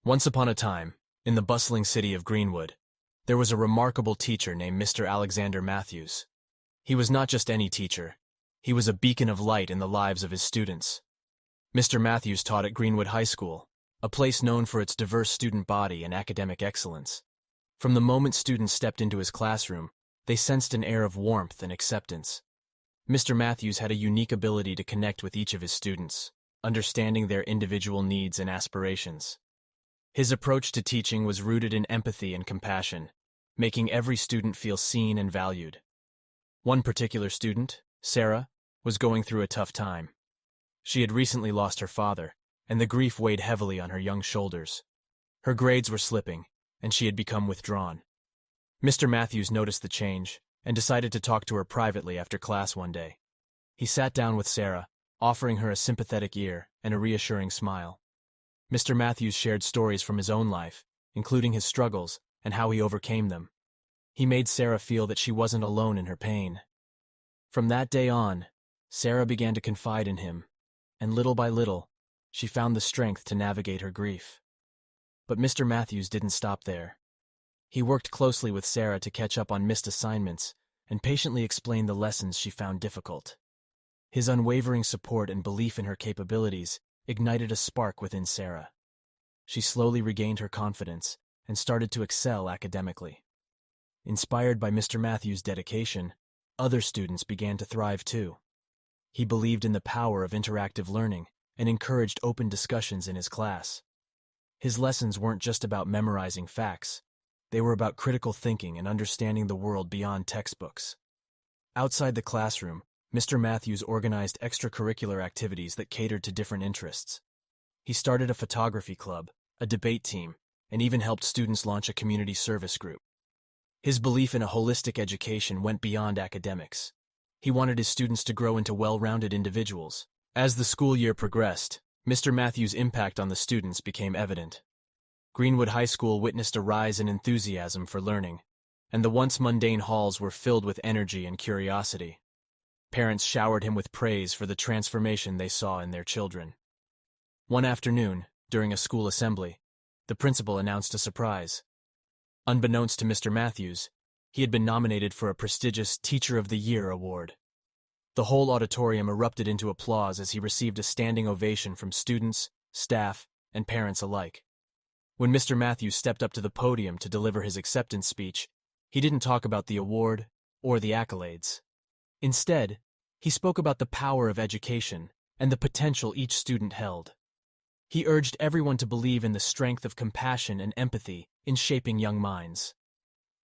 Once upon a time, in the bustling city of Greenwood, there was a remarkable teacher named Mr. Alexander Matthews. He was not just any teacher. He was a beacon of light in the lives of his students. Mr. Matthews taught at Greenwood High School, a place known for its diverse student body and academic excellence. From the moment students stepped into his classroom, they sensed an air of warmth and acceptance. Mr. Matthews had a unique ability to connect with each of his students, understanding their individual needs and aspirations. His approach to teaching was rooted in empathy and compassion, making every student feel seen and valued. One particular student, Sarah, was going through a tough time. She had recently lost her father, and the grief weighed heavily on her young shoulders. Her grades were slipping, and she had become withdrawn. Mr. Matthews noticed the change and decided to talk to her privately after class one day. He sat down with Sarah, offering her a sympathetic ear and a reassuring smile. Mr. Matthews shared stories from his own life, including his struggles and how he overcame them. He made Sarah feel that she wasn't alone in her pain. From that day on, Sarah began to confide in him, and little by little, she found the strength to navigate her grief. But Mr. Matthews didn't stop there. He worked closely with Sarah to catch up on missed assignments and patiently explain the lessons she found difficult. His unwavering support and belief in her capabilities ignited a spark within Sarah. She slowly regained her confidence and started to excel academically. Inspired by Mr. Matthews' dedication, other students began to thrive too. He believed in the power of interactive learning and encouraged open discussions in his class. His lessons weren't just about memorizing facts. They were about critical thinking and understanding the world beyond textbooks. Outside the classroom, Mr. Matthews organized extracurricular activities that catered to different interests. He started a photography club, a debate team, and even helped students launch a community service group. His belief in a holistic education went beyond academics. He wanted his students to grow into well-rounded individuals. As the school year progressed, Mr. Matthews' impact on the students became evident. Greenwood High School witnessed a rise in enthusiasm for learning, and the once mundane halls were filled with energy and curiosity. Parents showered him with praise for the transformation they saw in their children. One afternoon, during a school assembly, the principal announced a surprise. Unbeknownst to Mr. Matthews, he had been nominated for a prestigious Teacher of the Year award. The whole auditorium erupted into applause as he received a standing ovation from students, staff, and parents alike. When Mr. Matthews stepped up to the podium to deliver his acceptance speech, he didn't talk about the award or the accolades. Instead, he spoke about the power of education and the potential each student held. He urged everyone to believe in the strength of compassion and empathy in shaping young minds.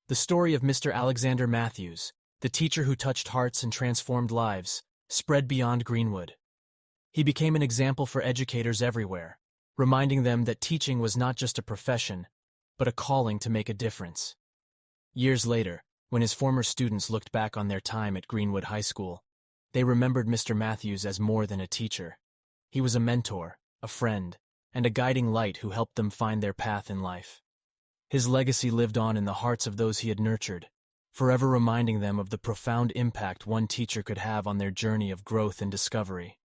The story of Mr. Alexander Matthews, the teacher who touched hearts and transformed lives, spread beyond Greenwood. He became an example for educators everywhere, reminding them that teaching was not just a profession, but a calling to make a difference. Years later, when his former students looked back on their time at Greenwood High School, they remembered Mr. Matthews as more than a teacher. He was a mentor, a friend, and a guiding light who helped them find their path in life. His legacy lived on in the hearts of those he had nurtured, forever reminding them of the profound impact one teacher could have on their journey of growth and discovery.